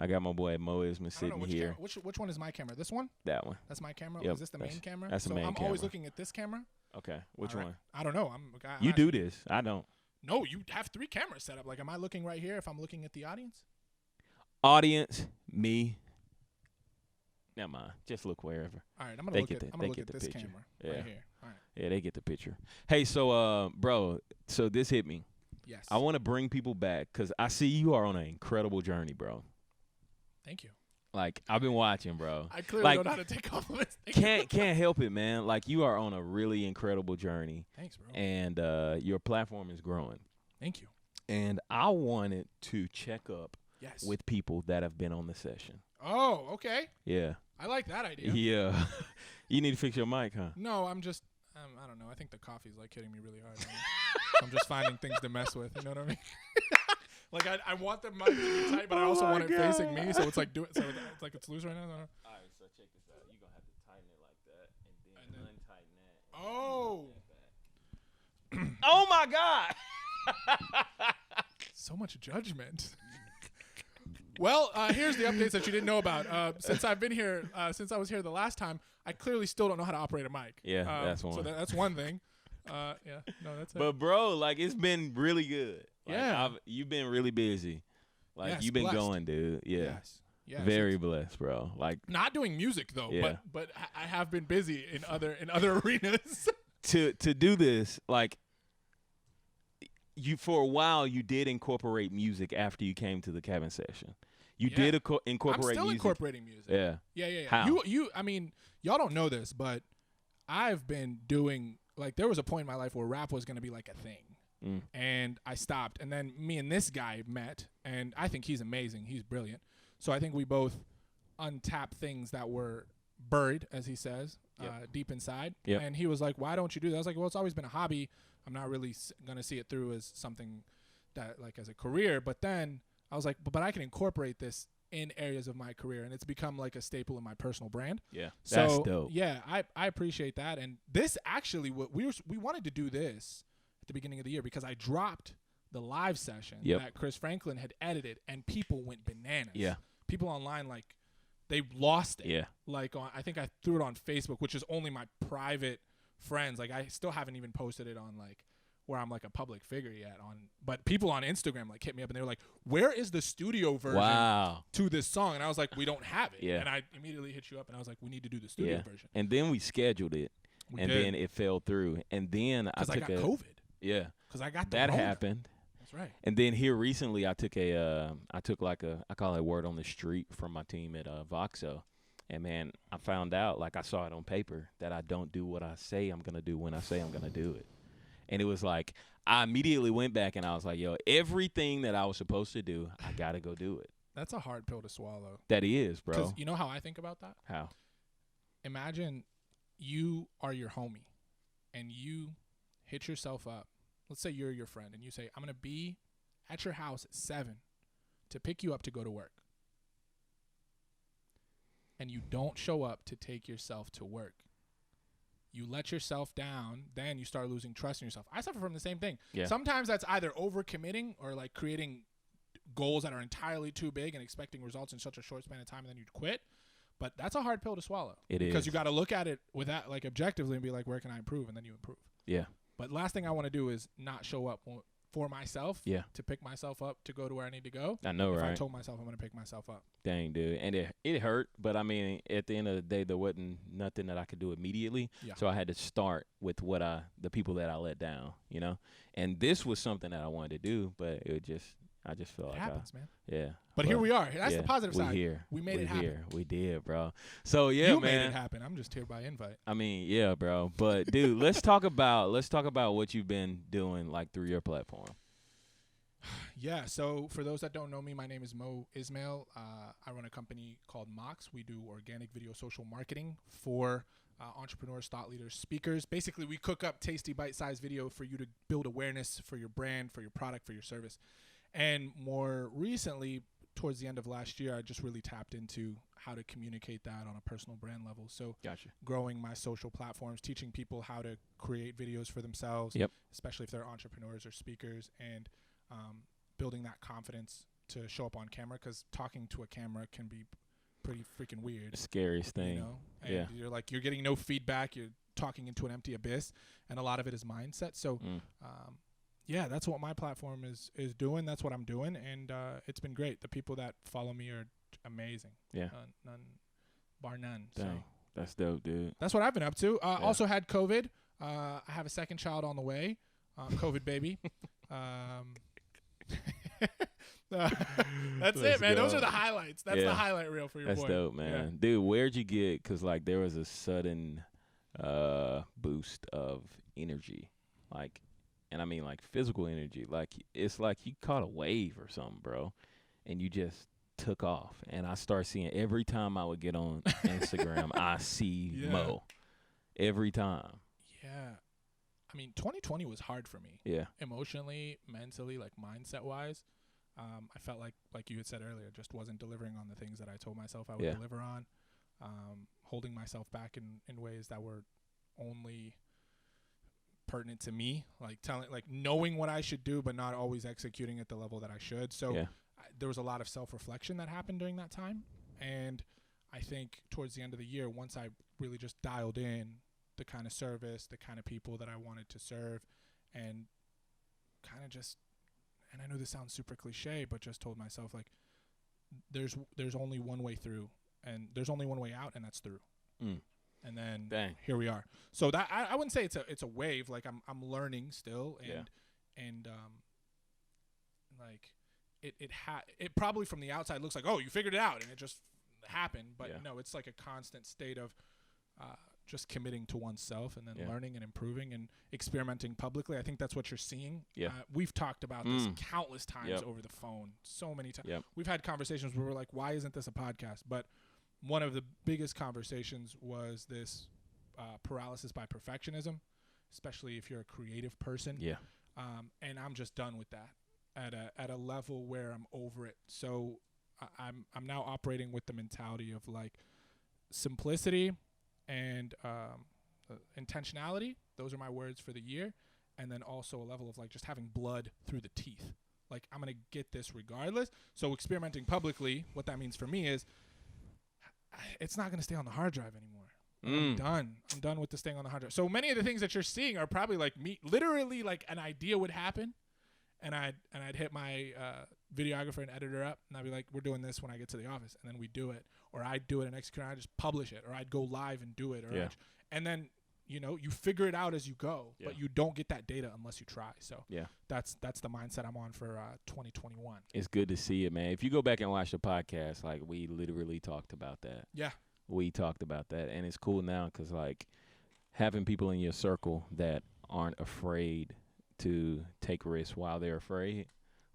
I got my boy MOISMAI I don't know sitting which here. which one is my camera? This one? That one. That's my camera. Yep, Is this the main camera? that's the so main I'm always camera. looking at this camera. Okay, which All right. one? I don't know. I'm You do this. I don't. No, you have 3 cameras set up. Like, am I looking right here if I'm looking at the audience? Audience, me. Never mind. Just look wherever. All right, I'm gonna They look get at the- I'm they gonna look get at the this picture. camera Yeah. right here. All right. Yeah, they get the picture. Hey, so bro, so this hit me. Yes. I want to bring people back because I see you are on an incredible journey, bro. Thank you. Like I've been watching, bro. I clearly Like, don't know how to take compliments. Thank you. Can't help it, man. Like you are on a really incredible journey, Thanks, bro. and your platform is growing. Thank you. And I wanted to check up Yes. with people that have been on the session. Oh, okay. Yeah. I like that idea. Yeah. You need to fix your mic, huh? No, I'm just I don't know. I think the coffee's like hitting me really hard. I'm just finding things to mess with. You know what I mean? Like I want the mic to be tight, but I also want it facing me, so it's like so it's like it's loose right now. I don't know. All right, so check this out. You're going to have to tighten it like that and then untighten that. Oh. Oh, my God. So much judgment. Well, here's the updates that you didn't know about. Since I've been here, since I was here the last time, I clearly still don't know how to operate a mic. Yeah, that's one. So that's one thing. Yeah, no, that's it. But, bro, like, it's been really good. Like, Yeah. you've been really busy. Like, Yes, you've been blessed. going, dude. Yeah. Yes. Yes. Very blessed, bro. Like, Not doing music though, Yeah. but I have been busy in other arenas. to do this, like, you for a while you did incorporate music after you came to the cabin session. You Yeah. did I'm incorporate still music. incorporating music. Yeah. Yeah. How? You I mean, y'all don't know this, but I've been doing like there was a point in my life where rap was going to be like a thing. Mm. And I stopped. And then me and this guy met, and I think he's amazing. He's brilliant. So I think we both untapped things that were buried, as he says, deep inside. Yep. And he was like, "Why don't you do that?" I was like, "Well, it's always been a hobby. I'm not really going to see it through as something that like as a career." But then I was like, "But I can incorporate this in areas of my career, and it's become like a staple in my personal brand." Yeah. So That's dope. yeah, I appreciate that. And this actually, what we wanted to do this at the beginning of the year because I dropped the live session Yep. that Chris Franklin had edited, and people went bananas. Yeah. People online like they lost it. Yeah. Like I think I threw it on Facebook, which is only my private friends. Like I still haven't even posted it on like where I'm like a public figure yet but people on Instagram like hit me up and they were like, "Where is the studio version Wow. to this song?" And I was like, "We don't have it." Yeah. And I immediately hit you up and I was like, "We need to do the studio Yeah. version." And then we scheduled it, We and did. then it fell through, and then I Because I took got COVID. Yeah. Because I got the That Rona. happened. That's right. And then here recently, I took like I call it word on the street from my team at Voxo, and man, I found out like I saw it on paper that I don't do what I say I'm gonna do when I say I'm gonna do it, and it was like I immediately went back and I was like, yo, everything that I was supposed to do, I gotta go do it. That's a hard pill to swallow. That is, bro. Because you know how I think about that? How? Imagine you are your homie and you hit yourself up. Let's say you're your friend and you say, "I'm going to be at your house at 7 to pick you up to go to work." And you don't show up to take yourself to work. You let yourself down, then you start losing trust in yourself. I suffer from the same thing. Yeah. Sometimes that's either overcommitting or like creating goals that are entirely too big and expecting results in such a short span of time, and then you'd quit. But that's a hard pill to swallow. Because is. you got to look at it with that like objectively and be like, where can I improve? And then you improve. Yeah. But last thing I want to do is not show up for myself. Yeah. To pick myself up to go to where I need to go. I know, If I right? told myself I'm going to pick myself up. Dang, dude. And it hurt, but I mean, at the end of the day, there wasn't nothing that I could do immediately. Yeah. So I had to start with the people that I let down, you know? And this was something that I wanted to do, but I just felt It like happens, man. yeah. But here we are. That's the yeah, positive side. We here. We made it happen. Here. We did, bro. So yeah, You man. made it happen. I'm just here by invite. I mean, yeah, bro. But dude, let's talk about what you've been doing like through your platform. Yeah, so for those that don't know me, my name is MOISMAI. I run a company called Mox. We do organic video social marketing for entrepreneurs, thought leaders, speakers. Basically, we cook up tasty bite-sized video for you to build awareness for your brand, for your product, for your service. And more recently, towards the end of last year, I just really tapped into how to communicate that on a personal brand level. So Gotcha. growing my social platforms, teaching people how to create videos for themselves, Yep. especially if they're entrepreneurs or speakers, and building that confidence to show up on camera, because talking to a camera can be pretty freaking weird. The scariest thing. You know? And Yeah. you're getting no feedback. You're talking into an empty abyss, and a lot of it is mindset. So, yeah, that's what my platform is doing. That's what I'm doing, and it's been great. The people that follow me are amazing. Yeah. Bar none. Dang. So That's dope, dude. that's what I've been up to. Also had COVID. I have a second child on the way. COVID baby. That's it, man. Those are the highlights. That's the highlight reel for your boy. That's dope, man. Dude, where'd you get? Because, like, there was a sudden boost of energy. Like, and I mean, like, physical energy. Like, it's like you caught a wave or something, bro, and you just took off. And I start seeing every time I would get on Instagram, I see Mo. Every time. Yeah. I mean, 2020 was hard for me. Yeah. Emotionally, mentally, like mindset-wise. I felt like you had said earlier, just wasn't delivering on the things that I told myself I would deliver on. Holding myself back in ways that were only pertinent to me, like knowing what I should do, but not always executing at the level that I should. So there was a lot of self-reflection that happened during that time. And I think towards the end of the year, once I really just dialed in the kind of service, the kind of people that I wanted to serve, and kind of just, and I know this sounds super cliche, but just told myself, like, there's only one way through, and there's only one way out, and that's through. And then here we are. So that I wouldn't say it's a wave. Like, I'm learning still, and like it probably from the outside looks like, oh, you figured it out and it just happened, but no, it's like a constant state of just committing to oneself, and then learning and improving and experimenting publicly. I think that's what you're seeing. We've talked about this countless times over the phone, so many times. We've had conversations where we're like, why isn't this a podcast? But one of the biggest conversations was this paralysis by perfectionism, especially if you're a creative person. And I'm just done with that at a level where I'm over it. So I'm now operating with the mentality of, like, simplicity and intentionality. Those are my words for the year. And then also a level of, like, just having blood through the teeth. Like, I'm going to get this regardless. So experimenting publicly, what that means for me is it's not going to stay on the hard drive anymore. I'm done with this thing on the hard drive. So many of the things that you're seeing are probably like me, literally, like, an idea would happen, and I'd hit my videographer and editor up, and I'd be like, we're doing this when I get to the office, and then we do it, or I'd do it and execute, and I'd just publish it, or I'd go live and do it, or and then, you know, you figure it out as you go, but you don't get that data unless you try. So that's the mindset I'm on for 2021. It's good to see it, man. If you go back and watch the podcast, like, we literally talked about that. We talked about that, and it's cool now because, like, having people in your circle that aren't afraid to take risks while they're afraid,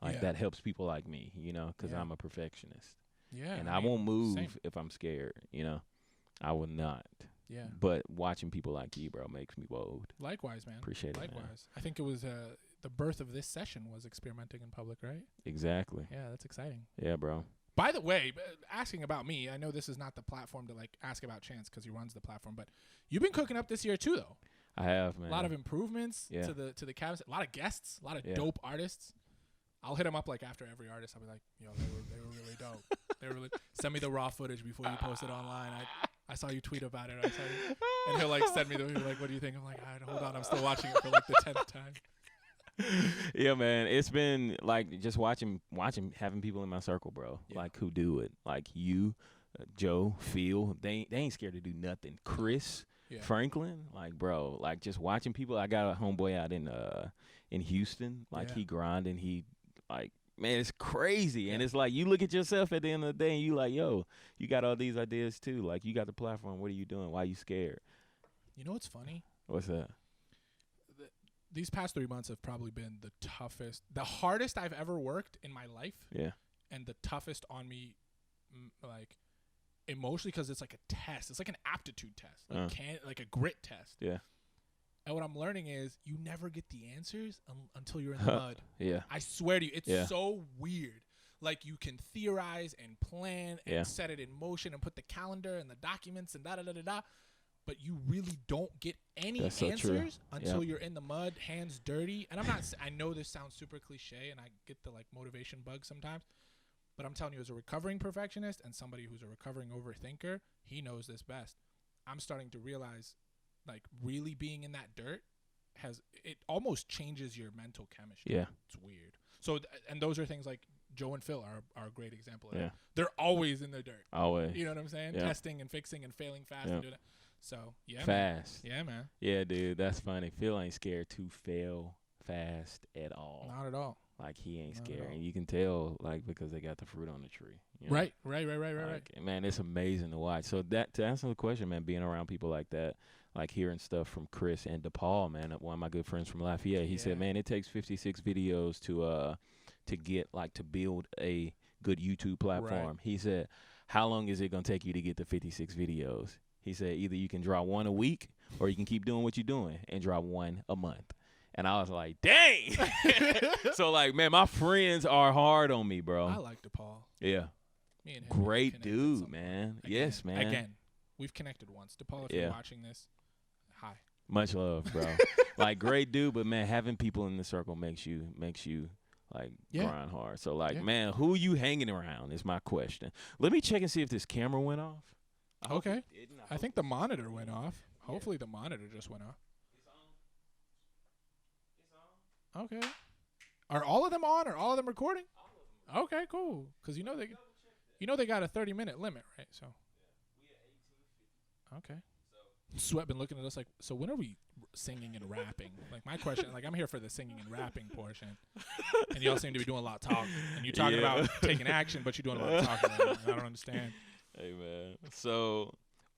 like, that helps people like me, you know, because I'm a perfectionist. And I won't move if I'm scared, you know. I will not. But watching people like you, bro, makes me bold. Likewise, man. Appreciate it, man. Likewise. I think it was the birth of this session was experimenting in public, right? Exactly. Yeah, that's exciting. Yeah, bro. By the way, asking about me, I know this is not the platform to, like, ask about Chance because he runs the platform, but you've been cooking up this year too, though. I have, man. A lot of improvements to the cabinets, a lot of guests, a lot of dope artists. I'll hit him up, like, after every artist. I'll be like, yo, they were really dope. They were really, send me the raw footage before you post it online. I saw you tweet about it. And he'll, like, send me like, what do you think? I'm like, all right, hold on, I'm still watching it for, like, the 10th time. Yeah, man. It's been, like, just watching, having people in my circle, bro, like, who do it. Like you, Joe, Phil, they ain't scared to do nothing. Chris, Franklin, like, bro, like, just watching people. I got a homeboy out in Houston, like, he grinding, he, like, man, it's crazy. And it's like, you look at yourself at the end of the day and you like, yo, you got all these ideas too. Like, you got the platform. What are you doing? Why are you scared? You know what's funny? What's that? These past 3 months have probably been the hardest I've ever worked in my life. And the toughest on me, like, emotionally, because it's like a test. It's like an aptitude test, like a grit test. And what I'm learning is you never get the answers until you're in the mud. I swear to you, it's so weird. Like, you can theorize and plan and set it in motion and put the calendar and the documents and da-da-da-da-da, but you really don't get any answers until you're in the mud, hands dirty. And I know this sounds super cliche, and I get the, like, motivation bug sometimes, But I'm telling you, as a recovering perfectionist and somebody who's a recovering overthinker, he knows this best. I'm starting to realize, like, really being in that dirt it almost changes your mental chemistry. Yeah. It's weird. So, and those are things like Joe and Phil are a great example of Yeah. that. They're always in the dirt. Always. You know what I'm saying? Yeah. Testing and fixing and failing fast and doing that. So, yeah, Fast. man. Yeah, man. Yeah, dude, that's funny. Phil ain't scared to fail fast at all. Not at all. Like, he ain't Not at scared. all. And you can tell, like, because they got the fruit on the tree. You know? Right. Like, man, it's amazing to watch. So to answer the question, man, being around people like that, like hearing stuff from Chris and DePaul, man, one of my good friends from Lafayette, he said, man, it takes 56 videos to build a good YouTube platform. Right. He said, how long is it going to take you to get the 56 videos? He said, either you can drop one a week or you can keep doing what you're doing and drop one a month. And I was like, dang. So, like, man, my friends are hard on me, bro. I like DePaul. Yeah. Me and him. Great dude, man. Yes, man. Again, we've connected once. DePaul, if you're watching this, hi. Much love, bro. Like, great dude, but, man, having people in the circle makes you like, grind hard. So, like, man, who you hanging around is my question. Let me check and see if this camera went off. Okay. I think the monitor went off. Hopefully the monitor just went off. Okay. Are all of them on? Or all of them recording? Okay, cool. Because you know they got a 30-minute limit, right? So. Okay. Sweat been looking at us like, so when are we singing and rapping? Like, my question, like, I'm here for the singing and rapping portion, and y'all seem to be doing a lot of talking, and you talking about taking action, but you're doing a lot of talking. I don't understand. Hey, man. So,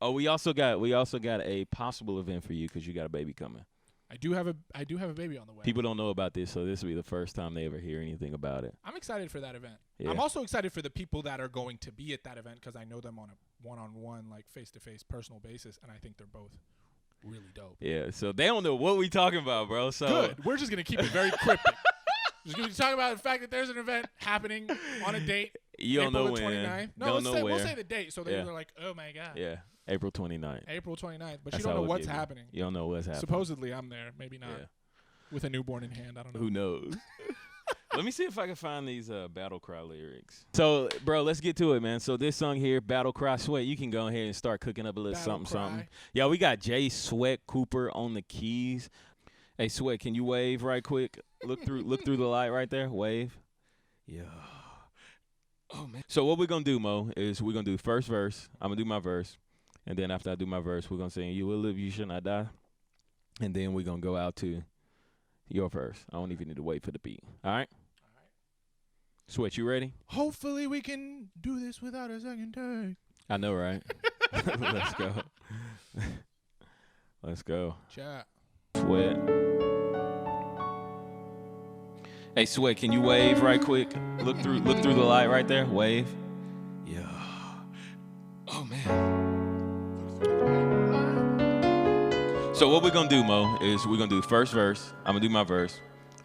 we also got a possible event for you because you got a baby coming. I do have a baby on the way. People don't know about this, so this will be the first time they ever hear anything about it. I'm excited for that event. Yeah. I'm also excited for the people that are going to be at that event because I know them on a one-on-one, like face-to-face, personal basis, and I think they're both really dope. Yeah, so they don't know what we talking about, bro. So good. We're just gonna keep it very cryptic. Just gonna be talking about the fact that there's an event happening on a date. You don't know when. 29th. No, we'll say the date, so they're like, oh my god. Yeah. April 29th. April 29th. But That's you don't know what's happening. You don't know what's happening. Supposedly I'm there. Maybe not. Yeah. With a newborn in hand. I don't know. Who knows? Let me see if I can find these Battle Cry lyrics. So, bro, let's get to it, man. So this song here, Battle Cry Sweat, you can go ahead and start cooking up a little something. Yeah, we got Jay Sweat Cooper on the keys. Hey, Sweat, can you wave right quick? Look through the light right there. Wave. Yeah. Oh, man. So what we're going to do, Mo, is we're going to do first verse. I'm going to do my verse. And then after I do my verse, we're going to sing You Will Live, You Should Not Die. And then we're going to go out to your verse. I don't even need to wait for the beat. All right? Sweat, you ready? Hopefully we can do this without a second take. I know, right? Let's go. Let's go. Chat. Sweat. Hey, Sweat, can you wave right quick? Look through the light right there. Wave. Yeah. Oh, man. So what we're going to do, Mo, is we're going to do first verse. I'm going to do my verse.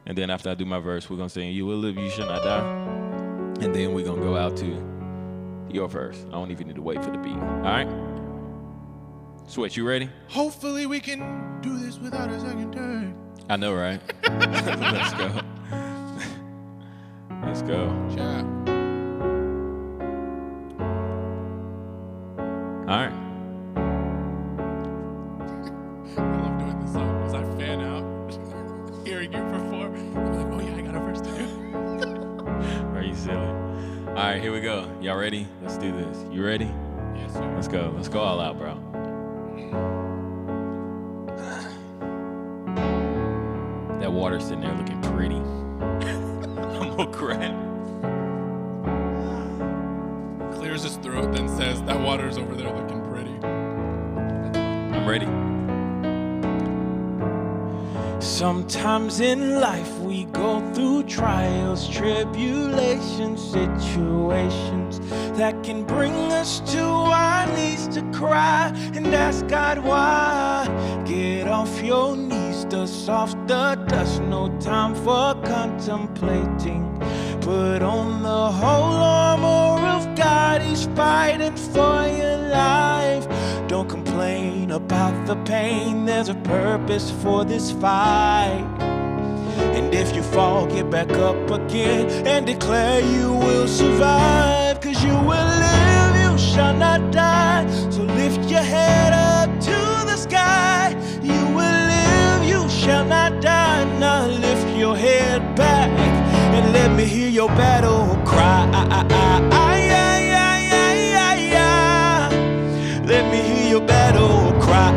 And then after I do my verse, we're going to sing You Will Live, You Should Not Die. And then we're going to go out to your verse. I don't even need to wait for the beat. All right? Sweat, you ready? Hopefully we can do this without a second take. I know, right? Let's go. Let's go. Chat. All right. I love doing this song because I fan out hearing you perform. I'm like, oh yeah, I got a verse to do. Are you silly? All right, here we go. Y'all ready? Let's do this. You ready? Yes, sir. Let's go. Let's go all out, bro. That water's sitting there looking pretty. I'm gonna crack. Clears his throat, then says, that water's over there looking pretty. I'm ready. Sometimes in life we go through trials, tribulations, situations that can bring us to our knees to cry and ask God why. Get off your knees, dust off the dust, no time for contemplating. Put on the whole armor of God, He's fighting for your life. Don't complain about the pain, there's a purpose for this fight. And if you fall, get back up again and declare you will survive. 'Cause you will live, you shall not die. So lift your head up to the sky. You will live, you shall not die. Now lift your head back and let me hear your battle cry. Let me hear your battle cry.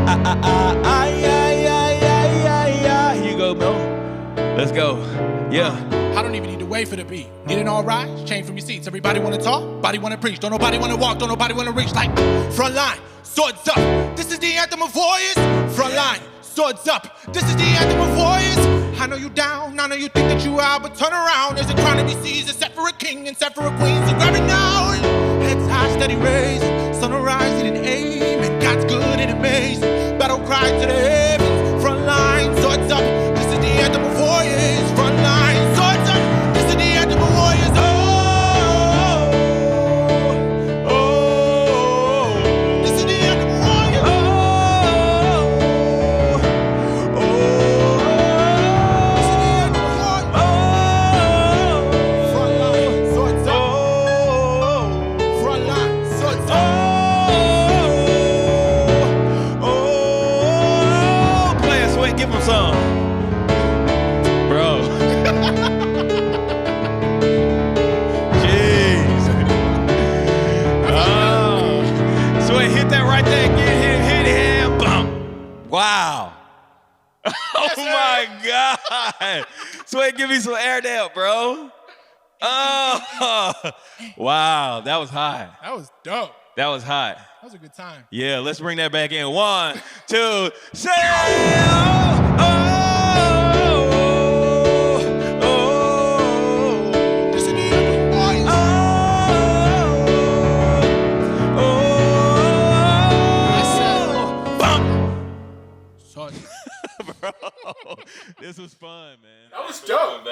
Here you go, Mo. Let's go. Yeah. I don't even need to wait for the beat. Need an all rise? Change from your seats. Everybody wanna talk? Body wanna preach. Don't nobody wanna walk. Don't nobody wanna reach. Like front line, swords up. This is the anthem of warriors. Front line, swords up. This is the anthem of warriors. I know you down. I know you think that you out, but turn around. There's a crown to be seized, set for a king and set for a queen. So grab it now. Heads high, steady raising. Sun will rise, hidden aim, and God's good and amazing. Battle cry to the heavens. Front line, swords up. This is the anthem of warriors. Front line, swords up. This is the anthem of warriors. Oh, oh, oh. This is the anthem of warriors. Oh, oh, oh. This is the anthem of warriors. Oh, front line, swords up. Front line, swords up. Give him some, bro. Jeez. Oh, so hit that right there. Hit him. Bump. Wow. Oh my God. So give me some air there, bro. Oh, wow. That was hot. That was dope. That was hot. That was a good time. Yeah, let's bring that back in. 1, 2, say, oh, oh, oh, This is the anthem of warriors. oh, I said, bump. Sorry. Bro, this was fun, man. That was dope.